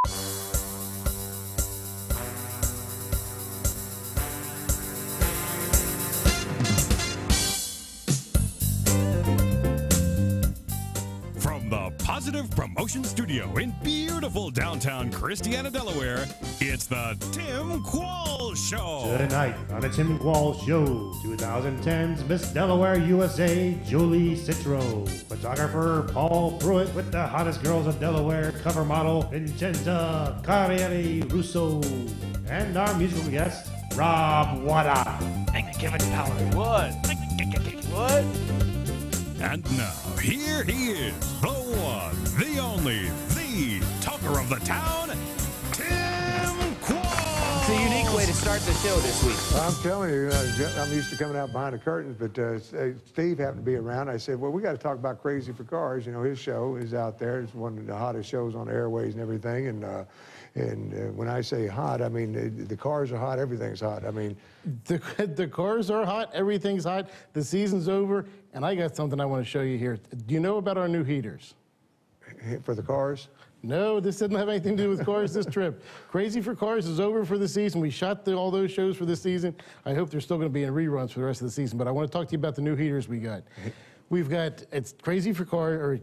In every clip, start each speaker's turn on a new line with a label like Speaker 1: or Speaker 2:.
Speaker 1: From the Positive Promotion Studio in beautiful downtown Christiana, Delaware, it's the Tim Qualls Show.
Speaker 2: Tonight on the Tim Qualls Show, 2010's Miss Delaware USA, Julie Citro. Photographer Paul Pruitt with the hottest girls of Delaware, cover model Vincenza Carieri Russo. And our musical guest, Rob Wada. Kevin Power.
Speaker 3: What? What?
Speaker 1: And now, here he is, the one, the only, the talker of the town, Tim Qualls!
Speaker 3: It's a unique way to start the show this week.
Speaker 4: Well, I'm telling you, I'm used to coming out behind the curtains, but Steve happened to be around. I said, well, we got to talk about Crazy for Cars. You know, his show is out there. It's one of the hottest shows on the airways and everything. And when I say hot, I mean, the cars are hot, everything's hot. I mean...
Speaker 5: The cars are hot, everything's hot, the season's over, and I got something I want to show you here. Do you know about our new heaters?
Speaker 4: For the cars?
Speaker 5: No, this doesn't have anything to do with cars this trip. Crazy for Cars is over for the season. We shot all those shows for this season. I hope they're still going to be in reruns for the rest of the season, but I want to talk to you about the new heaters we got. We've got, it's Crazy for Cars,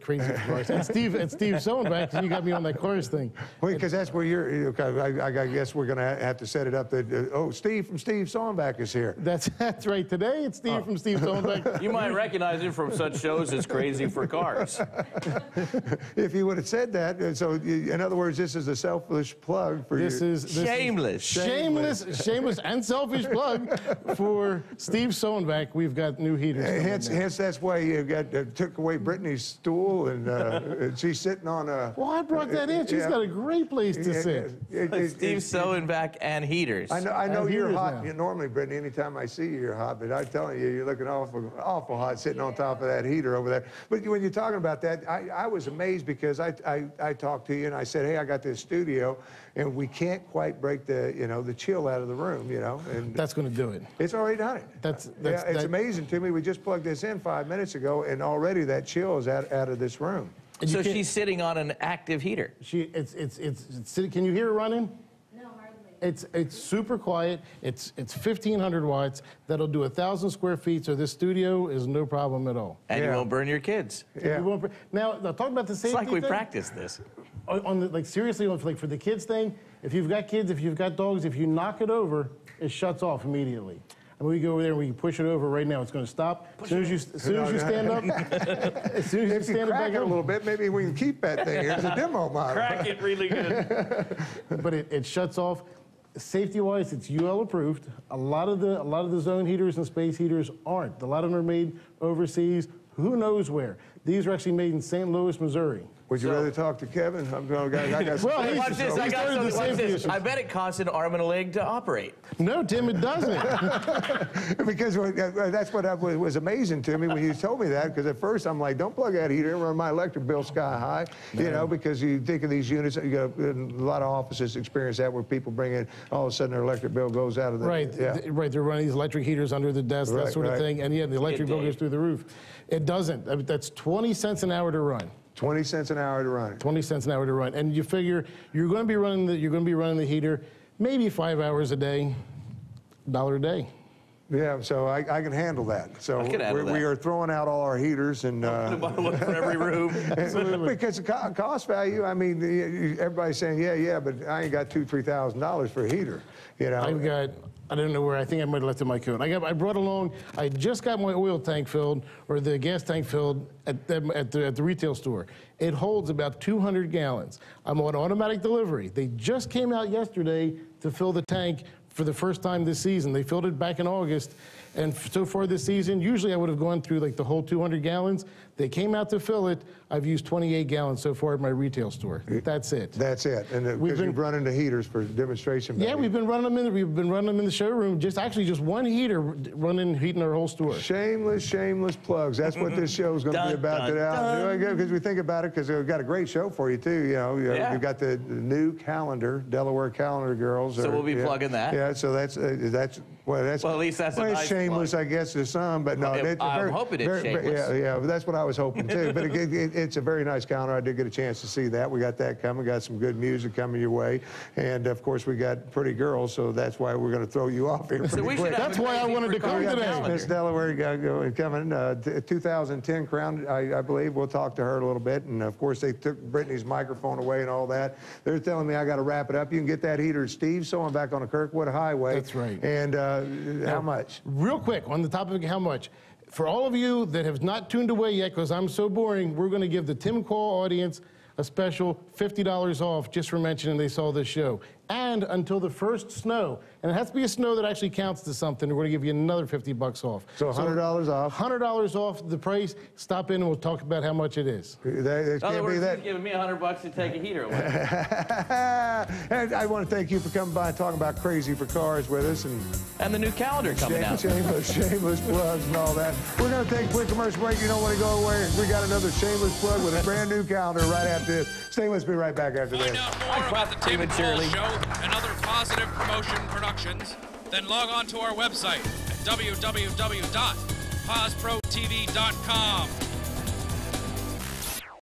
Speaker 5: and Steve Sew-N-Vac, and you got me on that cars thing.
Speaker 4: Wait, because that's where you're, okay, I guess we're going to have to set it up that, oh, Steve from Steve Sew-N-Vac is here.
Speaker 5: That's right. Today, it's Steve from Steve Sew-N-Vac.
Speaker 3: You might recognize him from such shows as Crazy for Cars.
Speaker 4: If you would have said that, so in other words, this is a selfish plug for you.
Speaker 3: Shameless
Speaker 4: and
Speaker 5: selfish plug for Steve Sew-N-Vac. We've got new heaters.
Speaker 4: Hence, that's why you took away Brittany's stool, and she's sitting on a...
Speaker 5: Well, I brought that in. She's got a great place to sit.
Speaker 3: Steve Sew-N-Vac and heaters.
Speaker 4: I know you're hot. Normally, Brittany, anytime I see you, you're hot. But I'm telling you, you're looking awful hot sitting on top of that heater over there. But when you're talking about that, I was amazed because I talked to you and I said, hey, I got this studio, and we can't quite break the chill out of the room, And
Speaker 5: that's going to do it.
Speaker 4: It's already done it. It's amazing to me. We just plugged this in 5 minutes ago, and already that chill is out of this room.
Speaker 3: So she's sitting on an active heater.
Speaker 5: It's can you hear it running?
Speaker 6: No, hardly.
Speaker 5: It's super quiet. It's 1,500 watts. That'll do 1,000 square feet. So this studio is no problem at all.
Speaker 3: And you won't burn your kids.
Speaker 4: Yeah.
Speaker 5: Now talk about the safety.
Speaker 3: It's like we
Speaker 5: thing.
Speaker 3: practiced this.
Speaker 5: Seriously, for the kids thing, if you've got kids, if you've got dogs, if you knock it over, it shuts off immediately. And we go over there and we push it over right now. It's going to stop. As soon as you stand up,
Speaker 4: if you crack it a little bit, maybe we can keep that thing. It's a demo model.
Speaker 3: Crack it really good.
Speaker 5: But it shuts off. Safety-wise, it's UL approved. A lot of the zone heaters and space heaters aren't. A lot of them are made overseas. Who knows where? These are actually made in St. Louis, Missouri.
Speaker 4: Would you rather talk to Kevin? I got some
Speaker 5: well,
Speaker 3: watch this. Watch this. I bet it costs an arm and a leg to operate.
Speaker 5: No, Tim, it doesn't.
Speaker 4: Because that's what was amazing to me when you told me that. Because at first I'm like, don't plug that heater in, run my electric bill sky high. Because you think of these units. You got a lot of offices experience that where people bring in, all of a sudden their electric bill goes out of the
Speaker 5: right. They're running these electric heaters under the desk, that sort of thing, and the electric bill goes through the roof. It doesn't. I mean, that's 20 cents an hour to run.
Speaker 4: 20 cents an hour to run it.
Speaker 5: 20 cents an hour to run, and you figure you're going to be running the heater maybe 5 hours a day, $1 a day.
Speaker 4: Yeah, so I can handle that. So we are throwing out all our heaters and
Speaker 3: one for every room.
Speaker 5: Absolutely.
Speaker 4: Because the cost value, I mean, everybody's saying yeah, but I ain't got $2,000-3,000 for a heater. I've
Speaker 5: got. I don't know where. I think I might have left it in my coat. I brought along. I just got my oil tank filled, or the gas tank filled at the retail store. It holds about 200 gallons. I'm on automatic delivery. They just came out yesterday to fill the tank for the first time this season. They filled it back in August, and so far this season, usually I would have gone through like the whole 200 gallons. They came out to fill it. I've used 28 gallons so far at my retail store. That's it.
Speaker 4: That's it. And because you've running the heaters for demonstration.
Speaker 5: Yeah, we've been running them in the showroom. Just one heater heating our whole store.
Speaker 4: Shameless plugs. That's what this show is going to be about today. Because we think about it, because we've got a great show for you too. We've got the new calendar, Delaware Calendar Girls.
Speaker 3: So we'll be plugging that.
Speaker 4: Yeah. So that's well, at least that's
Speaker 3: a nice
Speaker 4: shameless, I guess, to some, but no.
Speaker 3: I'm hoping it's shameless.
Speaker 4: Yeah, that's what I was hoping too. But it's a very nice counter. I did get a chance to see that. We got that coming. Got some good music coming your way, and of course we got pretty girls, so that's why we're going to throw you off here pretty quick.
Speaker 5: That's why I wanted to come today.
Speaker 4: Miss Delaware coming, 2010 crown, I believe. We'll talk to her a little bit, and of course they took Brittany's microphone away and all that. They're telling me I got to wrap it up. You can get that heater at Steve's Sew-N-Vac on the Kirkwood Highway.
Speaker 5: That's right.
Speaker 4: And how much?
Speaker 5: Real quick, on the topic of how much, for all of you that have not tuned away yet, because I'm so boring, we're going to give the Tim Call audience a special $50 off just for mentioning they saw this show. And until the first snow, and it has to be a snow that actually counts to something, we're going to give you another $50 off.
Speaker 4: So $100 off.
Speaker 5: $100 off the price. Stop in and we'll talk about how much it is.
Speaker 3: In other words, he's giving me $100 to take a heater away.
Speaker 4: And I want to thank you for coming by and talking about Crazy for Cars with us. And
Speaker 3: the new calendar coming out.
Speaker 4: Shameless plugs and all that. We're going to take a quick commercial break. You don't want to go away. We got another shameless plug with a brand new calendar right after this. Stay with us. Be right back after this.
Speaker 6: Find out more about the Tim Call Show and other positive promotion productions, then log on to our website at www.pazprotv.com.